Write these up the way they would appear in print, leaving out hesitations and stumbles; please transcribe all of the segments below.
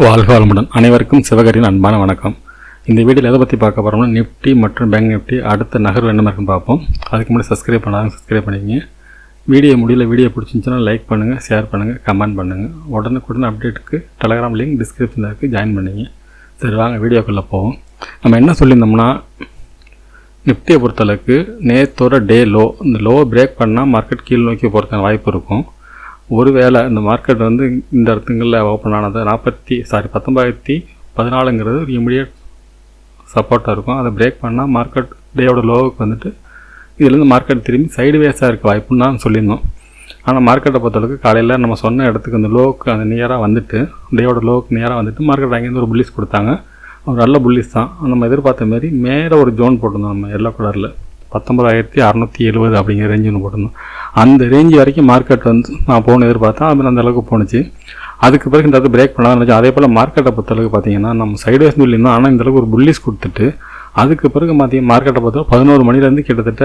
வாழ்க வளமுடன். அனைவருக்கும் சிவகரியின் அன்பான வணக்கம். இந்த வீடியோவில் எதை பற்றி பார்க்க போகிறோம்னா நிஃப்டி மற்றும் பேங்க் நிஃப்டி அடுத்த நகர்வு என்ன இருக்குன்னு பார்ப்போம். அதுக்கு முன்னாடி சப்ஸ்கிரைப் பண்ணிக்கிங்க. வீடியோ பிடிச்சிருந்துச்சுன்னா லைக் பண்ணுங்கள், ஷேர் பண்ணுங்கள், கமெண்ட் பண்ணுங்கள். உடனுக்குடன் அப்டேட்டுக்கு டெலகிராம் லிங்க் டிஸ்கிரிப்ஷனில் இருக்குது, ஜாயின் பண்ணிங்க. சரி வாங்க வீடியோக்குள்ளே போவோம். நம்ம என்ன சொல்லியிருந்தோம்னா நிஃப்டியை பொறுத்தளவுக்கு நேற்றோட டே லோ, இந்த லோவை பிரேக் பண்ணால் மார்க்கெட் கீழ் நோக்கி போகிறதுக்கான வாய்ப்பு இருக்கும். ஒருவேளை இந்த மார்க்கெட் இந்த இடத்துங்களில் ஓப்பன் ஆனது 19,014 ஒரு இமிடியட் சப்போர்ட்டாக இருக்கும். அதை பிரேக் பண்ணால் மார்க்கெட் டேயோட லோவுக்கு இதுலேருந்து மார்க்கெட் திரும்பி சைடு வேஸாக இருக்க வாய்ப்புன்னு தான் சொல்லியிருந்தோம். ஆனால் மார்க்கெட்டை பொறுத்தளவுக்கு காலையில் நம்ம சொன்ன இடத்துக்கு அந்த லோவுக்கு அந்த நியராக டேயோட லோவுக்கு நியராக மார்க்கெட் அங்கேருந்து ஒரு புல்லிஸ் கொடுத்தாங்க. ஒரு நல்ல புல்லிஸ் தான். நம்ம எதிர்பார்த்த மாதிரி மேலே ஒரு ஜோன் போட்டிருந்தோம். நம்ம எல்லோ கலரில் 19,670 அப்படிங்கிற ரேஞ்சு ஒன்று போட்டிருந்தோம். அந்த ரேஞ்சு வரைக்கும் மார்க்கெட் நான் போகணும் எதிர்பார்த்தேன். அது அந்த அளவுக்கு போணுச்சு. அதுக்கு பிறகு இந்த பிரேக் பண்ணலாம் நினச்சோம். அதே போல் மார்க்கெட்டை பொறுத்தளவுக்கு பார்த்தீங்கன்னா நம்ம சைடுவேஸ் சொல்லியிருந்தோம். ஆனால் இந்தளவுக்கு ஒரு புல்லிஸ் கொடுத்துட்டு அதுக்கு பிறகு மார்க்கெட்டை பொறுத்தவரை 11 மணிலேருந்து கிட்டத்தட்ட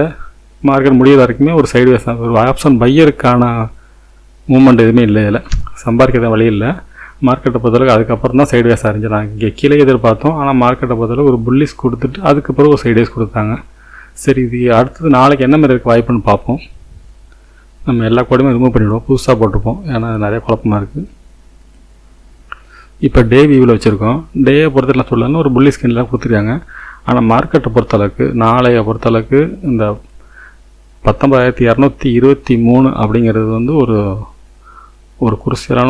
மார்க்கெட் முடிகிற வரைக்குமே ஒரு சைடுவேஸ் தான். ஒரு ஆப்ஷன் பையருக்கான மூவ்மெண்ட் எதுவுமே இல்லை. இதில் சம்பாதிக்கிற வழி இல்லை. மார்க்கெட்டை பொறுத்தளவுக்கு அதுக்கப்புறம் தான் சைடுவேஸ் ஆரம்பிச்சு. நாங்கள் இங்கே கீழே எதிர்பார்த்தோம். ஆனால் மார்க்கெட்டை பொறுத்தளவுக்கு ஒரு புல்லிஸ் கொடுத்துட்டு அதுக்கு பிறகு ஒரு சைடுவேஸ் கொடுத்தாங்க. சரி, இது அடுத்தது நாளைக்கு என்ன மாதிரி இருக்க வாய்ப்புன்னு பார்ப்போம். நம்ம எல்லா கோடையுமே ரிமூவ் பண்ணிவிடுவோம், புதுசாக போட்டுப்போம். ஏன்னா நிறைய குழப்பமாக இருக்குது. இப்போ டே வியூவில் வச்சுருக்கோம். டேயை பொறுத்தலாம் சொல்லலாம் ஒரு புல்லி ஸ்கின்லாம் கொடுத்துருக்காங்க. ஆனால் மார்க்கெட்டை பொறுத்தளவுக்கு நாளைய பொறுத்தளவுக்கு இந்த 19,223 அப்படிங்கிறது ஒரு குருசியலான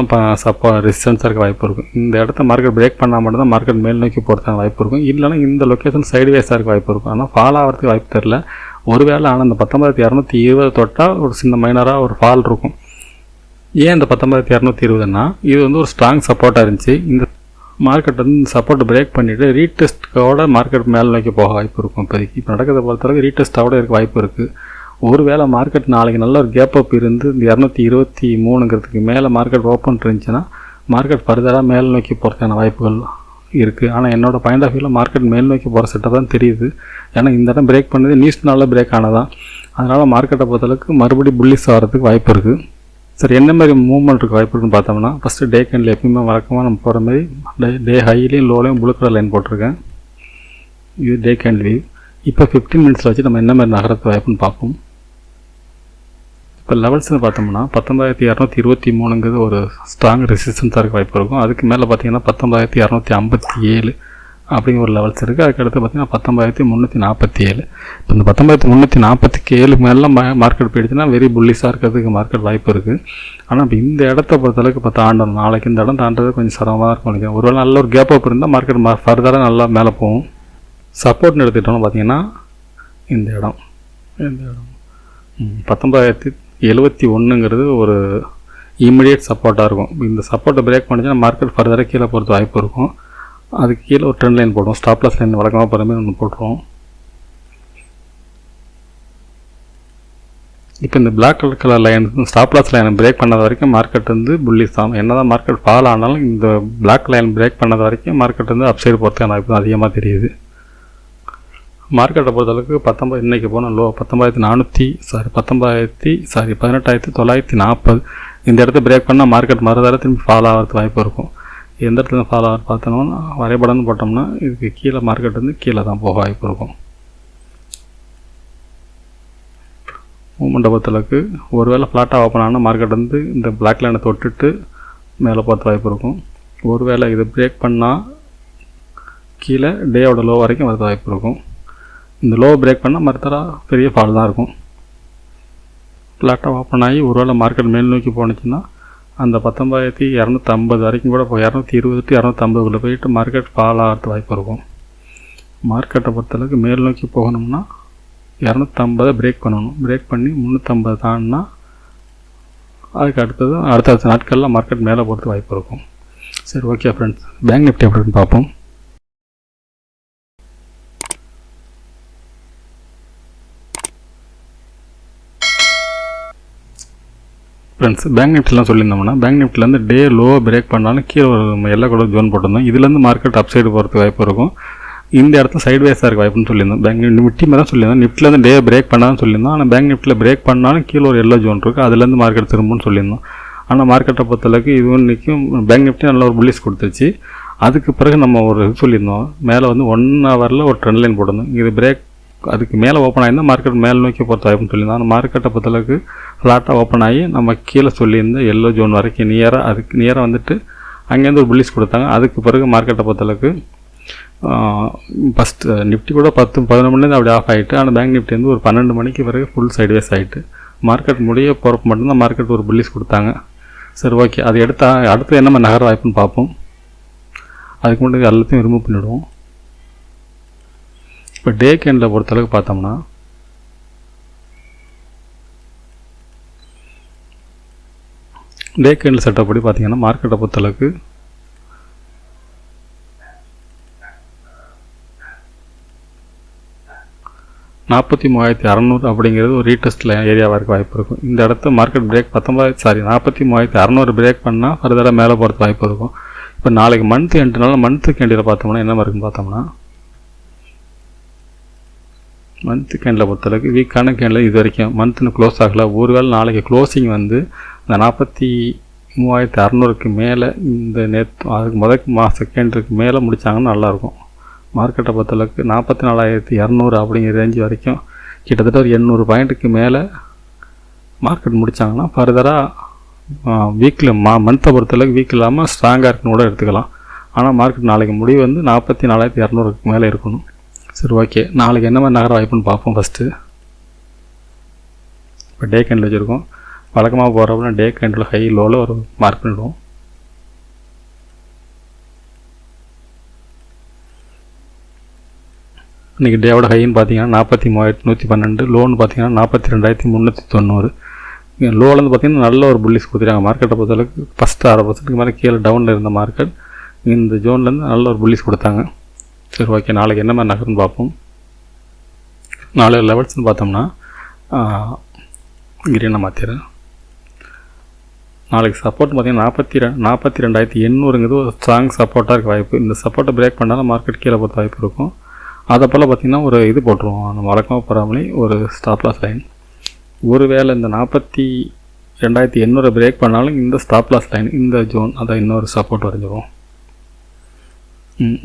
ரெசிஸ்டன்ஸாக இருக்க வாய்ப்பு இருக்கும். இந்த இடத்த மார்க்கெட் பிரேக் பண்ணால் மட்டும்தான் மார்க்கெட் மேல் நோக்கி போகிறதுக்கான வாய்ப்பு இருக்கும். இல்லைனா இந்த லொக்கேஷன் சைடுவேஸாக இருக்க வாய்ப்பு இருக்கும். ஆனால் ஃபால் ஆகிறதுக்கு வாய்ப்பு தெரில. ஒருவேளை ஆனால் இந்த 19,220 தொட்டால் ஒரு சின்ன மைனராக ஒரு ஃபால் இருக்கும். ஏன் இந்த 19,220னா இது ஒரு ஸ்ட்ராங் சப்போர்ட்டாக இருந்துச்சு. இந்த மார்க்கெட் சப்போர்ட் பிரேக் பண்ணிவிட்டு ரீடெஸ்ட்டோட மார்க்கெட் மேல் நோக்கி போக வாய்ப்பு இருக்கும். இப்போதைக்கு இப்போ நடக்கிறத பொறுத்தவரைக்கும் ரீடெஸ்ட்டோட இருக்க வாய்ப்பு இருக்குது. ஒருவேளை மார்க்கெட் நாளைக்கு நல்ல ஒரு கேப் அப் இருந்து இந்த 223ங்கிறதுக்கு மேலே மார்க்கெட் ஓப்பன் இருந்துச்சுன்னா மார்க்கெட் ஃபர்தராக மேல் நோக்கி போகிறதுக்கான வாய்ப்புகள் இருக்குது. ஆனால் என்னோடய பாயிண்ட் ஆஃப் வியூவில் மார்க்கெட் மேல் நோக்கி போகிற செட்டாக தான் தெரியுது. ஏன்னா இந்த இடம் பிரேக் பண்ணது நியூஸ்னால பிரேக் ஆனதான். அதனால் மார்க்கெட்டை பொறுத்தளவுக்கு மறுபடியும் புல்லிஸ் ஆகிறதுக்கு வாய்ப்பு இருக்குது. சரி, என்ன மாதிரி மூவ்மெண்ட் இருக்க வாய்ப்பு இருக்குன்னு பார்த்தோம்னா ஃபஸ்ட்டு டே கேண்டில் எப்பயுமே வழக்கமாக நம்ம போகிற மாதிரி டே ஹைலையும் லோலையும் ப்ளூ கலர் லைன் போட்டிருக்கேன். இது டே கேண்டில் வியூ. இப்போ 15 மினிட்ஸில் வச்சு நம்ம என்ன மாதிரி நகரத்துக்கு வாய்ப்புன்னு பார்ப்போம். இப்போ லெவல்ஸ்னு பார்த்தோம்னா 19,223ங்கிறது ஒரு ஸ்ட்ராங் ரெசிஸ்டன்ஸாக இருக்க வாய்ப்பு இருக்கும். அதுக்கு மேலே பார்த்தீங்கன்னா 19,257 அப்படிங்கிற ஒரு லெவல்ஸ் இருக்குது. அதுக்கடுத்து பார்த்தீங்கன்னா 19,347. இப்போ இந்த 19,347 மேலே மார்க்கெட் போயிடுச்சுன்னா வெரி புல்லிஸாக இருக்கிறதுக்கு மார்க்கெட் வாய்ப்பு இருக்குது. ஆனால் இப்போ இந்த இடத்த பொறுத்தளவுக்கு இப்போ தாண்டணும். நாளைக்கு இந்த இடம் தாண்டது கொஞ்சம் சிரமமாக இருக்கும் நினைக்கிறேன். ஒருவேளை நல்ல ஒரு கேப் அப் இருந்தால் மார்க்கெட் ஃபர்தராக நல்லா மேலே போகும். சப்போர்ட்னு எடுத்துக்கிட்டோம்னு பார்த்தீங்கன்னா இந்த இடம் 19,071ங்கிறது ஒரு இமிடியேட் சப்போர்ட்டாக இருக்கும். இந்த சப்போர்ட்டை பிரேக் பண்ணிச்சுன்னா மார்க்கெட் ஃபர்தராக கீழே போகிறது வாய்ப்பு இருக்கும். அதுக்கு கீழே ஒரு ட்ரெண்ட் லைன் போடுவோம். ஸ்டாப்லாஸ் லைன் வழக்கமாக போகிற மாதிரி ஒன்று போட்டுருவோம். இப்போ இந்த பிளாக் கலர் லைன் ஸ்டாப்லாஸ் லைனை பிரேக் பண்ணது வரைக்கும் மார்க்கெட் புல்லிஸ் தான். என்ன தான் மார்க்கெட் ஃபால் ஆனாலும் இந்த பிளாக் லைன் பிரேக் பண்ணது வரைக்கும் மார்க்கெட் அப்சைடு போகிறதுக்கான வாய்ப்பு தான் அதிகமாக தெரியுது. மார்க்கெட்டை பொறுத்தளவுக்கு இன்றைக்கி போனால் லோ 18,940 இந்த இடத்த பிரேக் பண்ணால் மார்க்கெட் மறுதர திரும்பி ஃபால் ஆகிறதுக்கு வாய்ப்பு இருக்கும். எந்த இடத்துல ஃபால் ஆகிறது பார்த்தோம்னா வரைபடம்னு போட்டோம்னா இதுக்கு கீழே மார்க்கெட் கீழே தான் போக வாய்ப்பு இருக்கும். மூமெண்ட்டை பொறுத்தளவுக்கு ஒருவேளை ஃப்ளாட்டாக ஓப்பன் ஆனால் மார்க்கெட் இந்த பிளாக் லைனை தொட்டுட்டு மேலே போகிறது வாய்ப்பு இருக்கும். ஒருவேளை இது பிரேக் பண்ணால் கீழே டேயோட லோ வரைக்கும் வரது வாய்ப்பு இருக்கும். இந்த லோ பிரேக் பண்ணால் மறுத்தராக பெரிய ஃபால் தான் இருக்கும். ஃப்ளாட்டாக ஓப்பன் ஆகி ஒருவேளை மார்க்கெட் மேல் நோக்கி போணுச்சுன்னா அந்த 19,250 வரைக்கும் கூட 220 to 250 போயிட்டு மார்க்கெட் ஃபால் ஆகிறது வாய்ப்பு இருக்கும். மார்க்கெட்டை பொறுத்தளவுக்கு மேல் நோக்கி போகணும்னா 250 பிரேக் பண்ணணும். பிரேக் பண்ணி 350 தாண்டினா அதுக்கு அடுத்த நாட்களில் மார்க்கெட் மேலே போகிறதுக்கு வாய்ப்பு இருக்கும். சரி, ஓகே ஃப்ரெண்ட்ஸ், பேங்க் நிஃப்டி அப்படின்னு பார்ப்போம். ஃப்ரெண்ட்ஸ், பேங்க் நிஃப்டிலாம் சொல்லியிருந்தோம்னா பேங்க் நிஃப்டிலேருந்து டே லோவை பிரேக் பண்ணாலும் கீழே ஒரு எல்லா கூட ஜோன் போட்டிருந்தோம். இதுலேருந்து மார்க்கெட் அப்சைடு போகிறதுக்கு வாய்ப்பு இருக்கும். இந்த இடத்துல சைட்வேஸாக இருக்க வாய்ப்புன்னு சொல்லியிருந்தோம். பேங்க் நிஃப்டி மாதிரி தான் சொல்லியிருந்தோம். நிஃப்டிலேருந்து டே பிரேக் பண்ணாலும் சொல்லியிருந்தோம். ஆனால் பேங்க் நிஃப்டியில் பிரேக் பண்ணாலும் கீழே ஒரு எல்லோ ஜோன் இருக்குது. அதுலேருந்து மார்க்கெட் திரும்புன்னு சொல்லியிருந்தோம். ஆனால் மார்க்கெட்டை பொறுத்தளவுக்கு இதுவும் நிற்கும். பேங்க் நிஃப்டி நல்ல ஒரு புல்லிஷ் கொடுத்துருச்சு. அதுக்கு பிறகு நம்ம ஒரு சொல்லியிருந்தோம், மேலே வந்து 1 ஹவரில் ஒரு ட்ரெண்ட் லைன் போடணும். இது பிரேக் அதுக்கு மேலே ஓப்பன் ஆகிருந்தால் மார்க்கெட் மேல் நோக்கி போகிற வாய்ப்புன்னு சொல்லியிருந்தோம். ஆனால் மார்க்கெட்டை பொறுத்தளவுக்கு ஃப்ளாட்டாக ஓப்பன் ஆகி நம்ம கீழே சொல்லியிருந்த எல்லோ ஜோன் வரைக்கும் அதுக்கு நியராக வந்துட்டு அங்கேருந்து ஒரு புல்லிஷ் கொடுத்தாங்க. அதுக்கு பிறகு மார்க்கெட்டை பொறுத்தளவுக்கு ஃபஸ்ட்டு நிஃப்டி கூட 10-11 மணி அப்படி ஆஃப் ஆகிட்டு, ஆனால் பேங்க் நிஃப்டி வந்து ஒரு 12 மணிக்கு பிறகு ஃபுல் சைட்வேஸ் ஆகிட்டு மார்க்கெட் முடிய போகிறப்ப மட்டும்தான் மார்க்கெட் ஒரு புல்லிஷ் கொடுத்தாங்க. சரி, ஓகே, அது அடுத்து என்ன மாதிரி நகர வாய்ப்புன்னு பார்ப்போம். அதுக்கு முன்னாடி எல்லாத்தையும் ரிமூவ் பண்ணிவிடுவோம். இப்போ டே கேண்டில் பொறுத்தளவுக்கு பார்த்தோம்னா டே கேண்டில் செட்டப் படி பார்த்தீங்கன்னா மார்க்கெட்டை பொறுத்தளவுக்கு $43,600 அப்படிங்கிறது ஒரு ரீடெஸ்ட்டில் ஏரியாவாக இருக்க வாய்ப்பு இருக்கும். இந்த இடத்த மார்க்கெட் பிரேக் 43,600 பிரேக் பண்ணால் ஃபர்தராக மேலே போகிறதுக்கு வாய்ப்பு இருக்கும். இப்போ நாளைக்கு மந்த் எண்டுனால மந்த்து கேண்டில் பார்த்தோம்னா என்ன இருக்குன்னு பார்த்தோம்னா, மந்த்து கேண்டில் பொறுத்தளவுக்கு வீக்கான கேண்டில் இது வரைக்கும் மந்த்துன்னு க்ளோஸ் ஆகலை. ஒருவேளை நாளைக்கு க்ளோசிங் வந்து இந்த 43,600க்கு மேலே இந்த அதுக்கு செகண்டுக்கு மேலே முடித்தாங்கன்னா நல்லாயிருக்கும். மார்க்கெட்டை பொறுத்தளவுக்கு 44,200 அப்படிங்கிற ரேஞ்சு வரைக்கும் கிட்டத்தட்ட ஒரு 800 பாயிண்ட்டுக்கு மேலே மார்க்கெட் முடித்தாங்கன்னா ஃபர்தராக வீக்கில் மந்த்தை பொறுத்தளவுக்கு வீக் இல்லாமல் ஸ்ட்ராங்காக இருக்குன்னு கூட எடுத்துக்கலாம். ஆனால் மார்க்கெட் நாளைக்கு முடிவு வந்து 44,200க்கு மேலே இருக்கணும். சரி, ஓகே, நாளைக்கு என்ன மாதிரி நகர வாய்ப்புன்னு பார்ப்போம். ஃபஸ்ட்டு இப்போ டே கேண்டில் வச்சுருக்கோம். வழக்கமாக போகிறப்பனா டே கேண்டில் ஹை லோவில் ஒரு மார்க் பண்ணிவிடுவோம். இன்றைக்கி டேவோட ஹைன்னு பார்த்தீங்கன்னா 43,112, லோன்னு பார்த்தீங்கன்னா 42,390. லோலேருந்து பார்த்தீங்கன்னா நல்ல ஒரு புல்லிஷ் கொடுத்துருக்காங்க. மார்க்கெட்டை பொறுத்தளவுக்கு ஃபஸ்ட்டு 6% மேலே கீழே டவுனில் இருந்த மார்க்கெட் இந்த ஜோன்லேருந்து நல்ல ஒரு புல்லிஷ் கொடுத்தாங்க. சரி, ஓகே, நாளைக்கு என்ன மாதிரி நகருன்னு பார்ப்போம். நாளைய லெவல்ஸ்ன்னு பார்த்தோம்னா கிரீனை மாற்றிடுறேன். நாளைக்கு சப்போர்ட் பார்த்தீங்கன்னா 42,800ங்கிறது ஒரு ஸ்ட்ராங் சப்போர்ட்டாக இருக்க வாய்ப்பு. இந்த சப்போர்ட்டை பிரேக் பண்ணாலும் மார்க்கெட் கீழே போகிற வாய்ப்பு இருக்கும். அதை போல் பார்த்திங்கன்னா ஒரு இது போட்டுருவோம், நம்ம வழக்கமாக போகாமலே ஒரு ஸ்டாப் லாஸ் லைன். ஒருவேளை இந்த 42,800 பிரேக் பண்ணாலும் இந்த ஸ்டாப் லாஸ் லைன் இந்த ஜோன் அதை இன்னொரு சப்போர்ட் வரைஞ்சிருவோம்.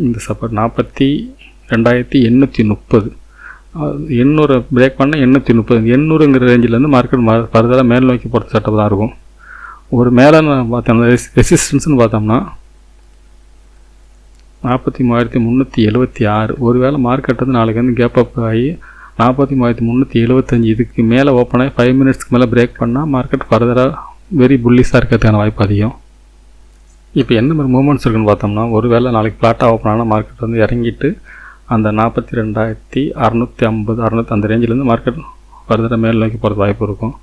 இந்த சப்போர்ட் 42,830, 800 பிரேக் பண்ணால் 830, 800ங்கிற ரேஞ்சிலேருந்து மார்க்கெட் ஃபர்தராக மேல் நோக்கி போகிற செட்டப் தான் இருக்கும். ஒரு மேலே பார்த்தோம்னா ரெசிஸ்டன்ஸ்னு பார்த்தோம்னா 43,376. ஒருவேளை மார்க்கெட் வந்து நாளைக்கு வந்து கேப் அப் ஆகி 43,375 இதுக்கு மேலே ஓப்பன் ஆகி 5 மினிட்ஸ்க்கு மேலே பிரேக் பண்ணால் மார்க்கெட் ஃபர்தராக வெரி புல்லிஷாக இருக்கிறதுக்கான வாய்ப்பு அதிகம். இப்போ என்ன மாதிரி மூமெண்ட்ஸ் இருக்குன்னு பார்த்தோம்னா, ஒருவேளை நாளைக்கு ஃப்ளாட்டாக ஓப்பன் ஆனால் மார்க்கெட் வந்து இறங்கிட்டு அந்த 42,650 அந்த ரேஞ்சிலேருந்து மார்க்கெட் ஃபர்தராக மேல் நோக்கி போகிறது வாய்ப்பு இருக்கும்.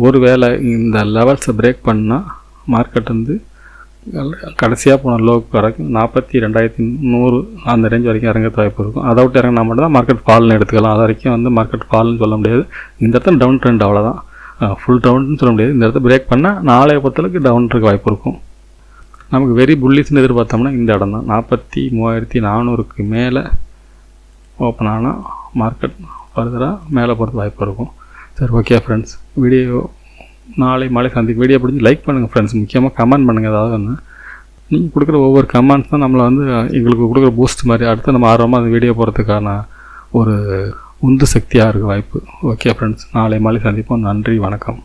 ஒருவேளை இந்த லெவல்ஸை பிரேக் பண்ணால் மார்க்கெட் வந்து கடைசியாக போன லோக்கு வரைக்கும் 42,100 அந்த ரேஞ்ச் வரைக்கும் இறங்குறது வாய்ப்பு இருக்கும். அதை விட்டு இறங்கினா மட்டும் தான் மார்க்கெட் ஃபால்னு எடுத்துக்கலாம். அது வரைக்கும் வந்து மார்க்கெட் ஃபால்னு சொல்ல முடியாது. இந்த இடத்துல டவுன் ட்ரெண்ட் அவ்வளோதான், ஃபுல் டவுன்னு சொல்ல முடியாது. இந்த இடத்த பிரேக் பண்ணால் நாளைய பொறுத்தளவுக்கு டவுன் இருக்க வாய்ப்பு இருக்கும். நமக்கு வெரி புல்லிஷ்னு எதிர்பார்த்தோம்னா இந்த இடம் தான் 43,400க்கு மேலே ஓப்பன் ஆனால் மார்க்கெட் ஃபர்தராக மேலே போகிறது வாய்ப்பு இருக்கும். சரி, ஓகே ஃப்ரெண்ட்ஸ், வீடியோ நாளை மாலை சந்திக்கு வீடியோ பிடிச்சி லைக் பண்ணுங்கள் ஃப்ரெண்ட்ஸ். முக்கியமாக கமெண்ட் பண்ணுங்கள். ஏதாவது ஒன்று நீங்கள் கொடுக்குற ஒவ்வொரு கமெண்ட்ஸ் தான் நம்மளை வந்து எங்களுக்கு கொடுக்குற பூஸ்ட் மாதிரி அடுத்து நம்ம ஆர்வமாக அந்த வீடியோ போகிறதுக்கான ஒரு உந்து சக்தியாக இருக்க வாய்ப்பு. ஓகே ஃப்ரெண்ட்ஸ், நாளை மாலை சந்திப்போம். நன்றி, வணக்கம்.